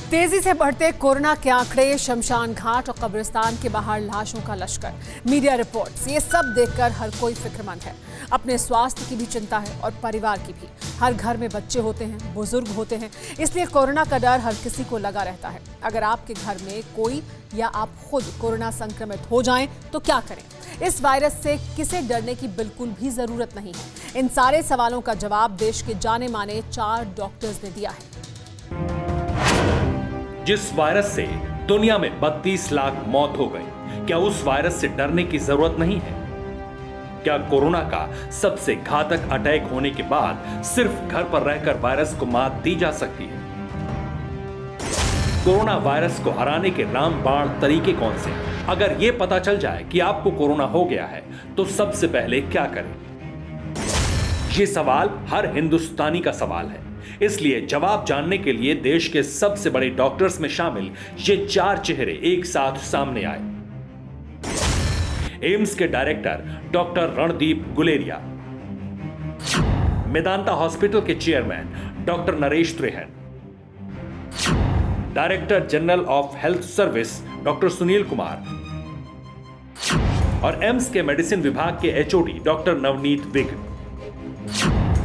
तेजी से बढ़ते कोरोना के आंकड़े, शमशान घाट और कब्रिस्तान के बाहर लाशों का लश्कर, मीडिया रिपोर्ट्स, ये सब देखकर हर कोई फिक्रमंद है। अपने स्वास्थ्य की भी चिंता है और परिवार की भी। हर घर में बच्चे होते हैं, बुजुर्ग होते हैं, इसलिए कोरोना का डर हर किसी को लगा रहता है। अगर आपके घर में कोई या आप खुद कोरोना संक्रमित हो जाएं तो क्या करें? इस वायरस से किसे डरने की बिल्कुल भी जरूरत नहीं है। इन सारे सवालों का जवाब देश के जाने माने 4 डॉक्टर्स ने दिया है। जिस वायरस से दुनिया में 32 लाख मौत हो गई, क्या उस वायरस से डरने की जरूरत नहीं है? क्या कोरोना का सबसे घातक अटैक होने के बाद सिर्फ घर पर रहकर वायरस को मात दी जा सकती है? कोरोना वायरस को हराने के रामबाण तरीके कौन से? अगर यह पता चल जाए कि आपको कोरोना हो गया है तो सबसे पहले क्या करें? यह सवाल हर हिंदुस्तानी का सवाल है। इसलिए जवाब जानने के लिए देश के सबसे बड़े डॉक्टर्स में शामिल ये 4 चेहरे एक साथ सामने आए। एम्स के director doctor Randeep Guleria, Medanta hospital के chairman doctor Naresh Trehan, director general of health service doctor Sunil Kumar और एम्स के मेडिसिन विभाग के HOD doctor Navneet Vig.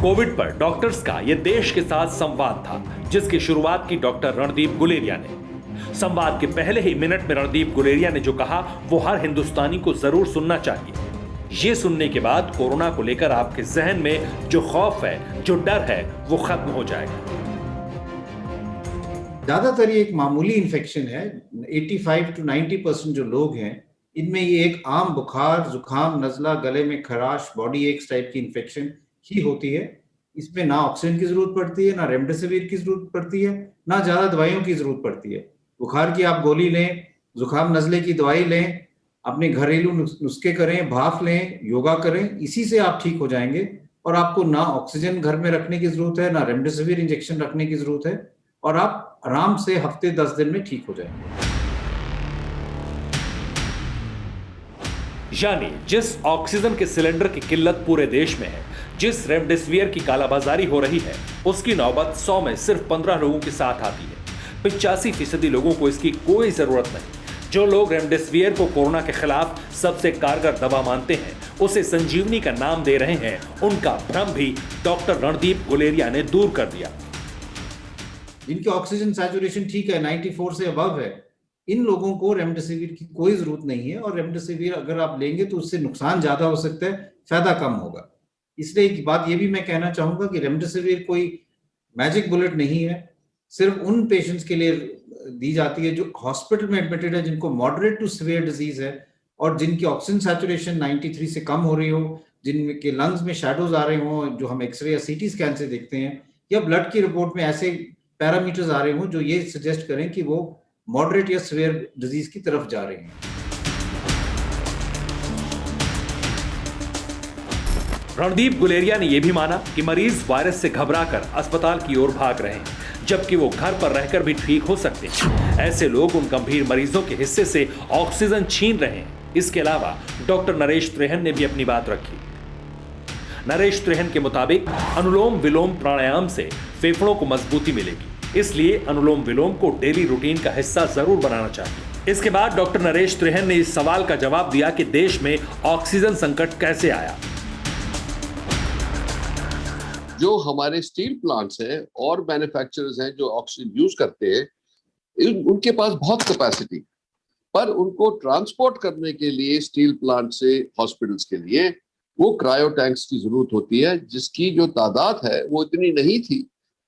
Covid पर डॉक्टर्स का यह देश के साथ संवाद था, जिसकी शुरुआत की डॉक्टर रणदीप गुलेरिया ने। संवाद के पहले ही मिनट में रणदीप गुलेरिया ने जो कहा वो हर हिंदुस्तानी को जरूर सुनना चाहिए। ये सुनने के बाद कोरोना को लेकर आपके जहन में जो खौफ है, जो डर है, वो खत्म हो जाएगा। ज्यादातर ये एक मामूली इन्फेक्शन है। 85 to 90% जो लोग हैं, इनमें ये एक आम बुखार, जुकाम, नजला, गले में खराश, बॉडी एक्स टाइप की इन्फेक्शन ही होती है। इसमें ना ऑक्सीजन की जरूरत पड़ती है, ना रेमडेसिविर की जरूरत पड़ती है, ना ज्यादा दवाइयों की जरूरत पड़ती है। बुखार की आप गोली लें, जुकाम नजले की दवाई लें, अपने घरेलू नुस्खे करें, भाप लें, योगा करें, इसी से आप ठीक हो जाएंगे। और आपको ना ऑक्सीजन घर में रखने की जरूरत है, ना रेमडेसिविर इंजेक्शन रखने की जरूरत है, और आप आराम से हफ्ते 10 दिन में ठीक हो जाएंगे। यानी जिस ऑक्सीजन के सिलेंडर की किल्लत पूरे देश में है, जिस रेमडेसिविर की कालाबाजारी हो रही है, उसकी नौबत 100 में सिर्फ 15 लोगों के साथ आती है। 85% लोगों को इसकी कोई जरूरत नहीं। जो लोग रेमडेसिविर को कोरोना के खिलाफ सबसे कारगर दवा मानते हैं, उसे संजीवनी का नाम दे रहे हैं, उनका भ्रम भी डॉक्टर रणदीप गुलेरिया ने दूर कर दिया। जिनकी ऑक्सीजन सैचुरेशन ठीक है, 94 से अबव है, इन लोगों को रेमडेसिविर की कोई जरूरत नहीं है। और रेमडेसिविर अगर आप लेंगे तो उससे नुकसान ज्यादा हो सकता है, फायदा कम होगा। इसलिए एक बात ये भी मैं कहना चाहूंगा कि रेमडेसिविर कोई मैजिक बुलेट नहीं है। सिर्फ उन पेशेंट्स के लिए दी जाती है जो हॉस्पिटल में एडमिटेड है, जिनको मॉडरेट टू सीवियर डिजीज है और जिनकी ऑक्सीजन सैचुरेशन 93 से कम हो रही हो, जिनके लंग्स में शैडोज आ रहे हो, जो हम एक्सरे या सीटी स्कैन से देखते हैं, या ब्लड की रिपोर्ट में ऐसे पैरामीटर्स आ रहे हो जो ये सजेस्ट करें कि वो मॉडरेट या सीवियर डिजीज की तरफ जा रहे हैं। रणदीप गुलेरिया ने यह भी माना कि मरीज वायरस से घबराकर अस्पताल की ओर भाग रहे हैं, जबकि वो घर पर रहकर भी ठीक हो सकते हैं। ऐसे लोग उन गंभीर मरीजों के हिस्से से ऑक्सीजन छीन रहे हैं। इसके अलावा डॉक्टर नरेश त्रेहन ने भी अपनी बात रखी। नरेश त्रेहन के मुताबिक अनुलोम विलोम प्राणायाम से फेफड़ों को मजबूती मिलेगी, इसलिए अनुलोम विलोम को डेली रूटीन का हिस्सा जरूर बनाना चाहिए। इसके बाद डॉक्टर नरेश त्रेहन ने इस सवाल का जवाब दिया कि देश में ऑक्सीजन संकट कैसे आया। जो हमारे स्टील प्लांट्स हैं और मैन्युफैक्चरर्स हैं जो ऑक्सीजन यूज करते हैं, उनके पास बहुत कैपेसिटी, पर उनको ट्रांसपोर्ट करने के लिए स्टील प्लांट से हॉस्पिटल्स के लिए वो क्रायो टैंक्स की जरूरत होती है, जिसकी जो तादाद है वो इतनी नहीं थी।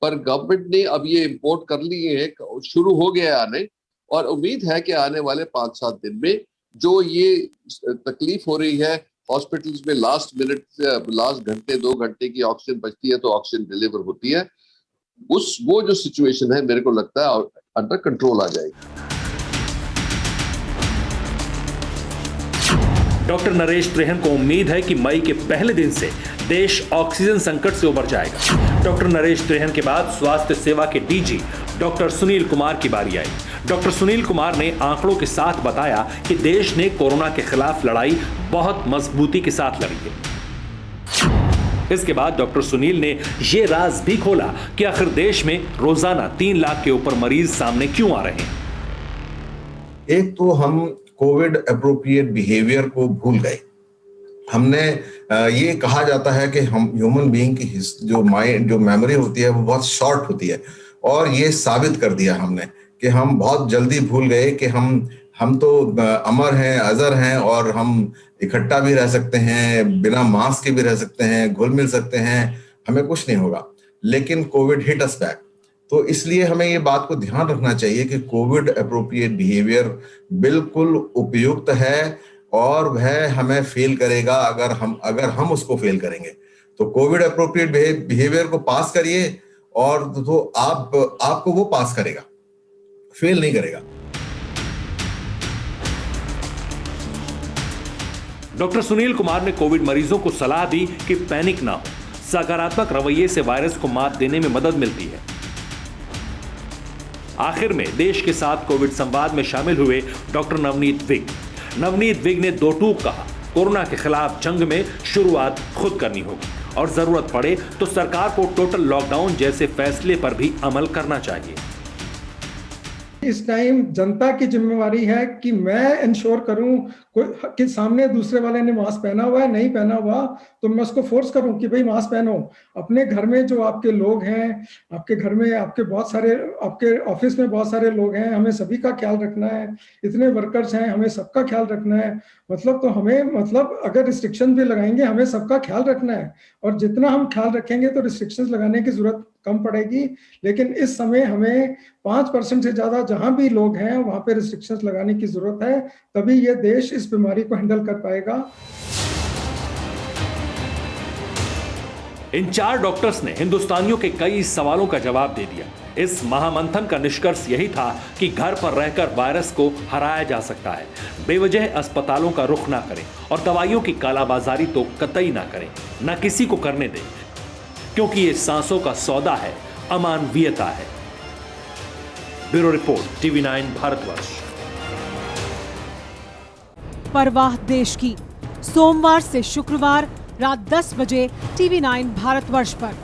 पर गवर्नमेंट ने अब ये इंपोर्ट कर लिए हैं, शुरू हो गया आने, और उम्मीद है कि आने वाले 5-7 दिन में जो ये तकलीफ हो रही है हॉस्पिटल्स में, लास्ट घंटे 2 घंटे की ऑक्सीजन बचती है तो ऑक्सीजन डिलीवर होती है, वो जो सिचुएशन है मेरे को लगता है अंडर कंट्रोल आ जाएगी। डॉक्टर नरेश त्रेहन को उम्मीद है कि मई के पहले दिन से देश ऑक्सीजन संकट से उबर जाएगा। डॉक्टर नरेश त्रेहन के बाद स्वास्थ्य सेवा के डीजी डॉक्टर सुनील कुमार की बारी आई। डॉक्टर सुनील कुमार ने आंकड़ों के साथ बताया कि देश ने कोरोना के खिलाफ लड़ाई बहुत मजबूती के साथ लड़ी है। इसके बाद डॉक्टर सुनील ने ये राज भी खोला कि आखिर देश में रोजाना 3 लाख के ऊपर मरीज सामने क्यों आ रहे हैं। एक तो हम कोविड अप्रोप्रिएट बिहेवियर को भूल गए। हमने ये कहा जाता है कि हम ह्यूमन बीइंग की जो मेमोरी होती है वो बहुत शॉर्ट होती है, और ये साबित कर दिया हमने कि हम बहुत जल्दी भूल गए कि हम तो अमर हैं, अजर हैं, और हम इकट्ठा भी रह सकते हैं, बिना मास्क के भी रह सकते हैं, घुल मिल सकते हैं, हमें कुछ नहीं होगा। लेकिन कोविड हिट अस बैक। तो इसलिए हमें ये बात को ध्यान रखना चाहिए कि कोविड अप्रोप्रिएट बिहेवियर बिल्कुल उपयुक्त है और वह हमें फेल करेगा अगर हम उसको फेल करेंगे। तो कोविड अप्रोप्रिएट बिहेवियर को पास करिए और तो आपको वो पास करेगा, फेल नहीं करेगा। डॉक्टर सुनील कुमार ने कोविड मरीजों को सलाह दी कि पैनिक ना हो, सकारात्मक रवैये से वायरस को मात देने में मदद मिलती है। आखिर में देश के साथ कोविड संवाद में शामिल हुए डॉक्टर नवनीत विग ने 2 टूक कहा, कोरोना के खिलाफ जंग में शुरुआत खुद करनी होगी और जरूरत पड़े तो सरकार को टोटल लॉकडाउन जैसे फैसले पर भी अमल करना चाहिए। इस टाइम जनता की जिम्मेवारी है कि मैं इंश्योर करूं कि सामने दूसरे वाले ने मास्क पहना हुआ है, नहीं पहना हुआ तो मैं उसको फोर्स करूं कि भाई मास्क पहनो। अपने घर में जो आपके लोग हैं, आपके घर में आपके ऑफिस में बहुत सारे लोग हैं, हमें सभी का ख्याल रखना है। इतने वर्कर्स हैं, हमें सबका ख्याल रखना है। अगर रिस्ट्रिक्शन भी लगाएंगे हमें सबका ख्याल रखना है, और जितना हम ख्याल रखेंगे तो रिस्ट्रिक्शंस लगाने की जरूरत कम पड़ेगी। लेकिन इस समय हमें 5% से ज्यादा जहां भी लोग हैं वहां पे रिस्ट्रिक्शंस लगाने की जरूरत है, तभी ये देश इस बीमारी को हैंडल कर पाएगा। इन 4 डॉक्टर्स ने हिंदुस्तानियों के कई सवालों का जवाब दे दिया। इस महामंथन का निष्कर्ष यही था कि घर पर रहकर वायरस को हराया जा सकता है। बेवजह अस्पतालों का रुख ना करें और दवाइयों की कालाबाजारी तो कतई ना करें, ना किसी को करने दें, क्योंकि ये सांसों का सौदा है, अमानवीयता है। Bureau report, TV9 Bharatvarsh. परवाह देश की, सोमवार से शुक्रवार रात 10 बजे TV9 भारतवर्ष पर।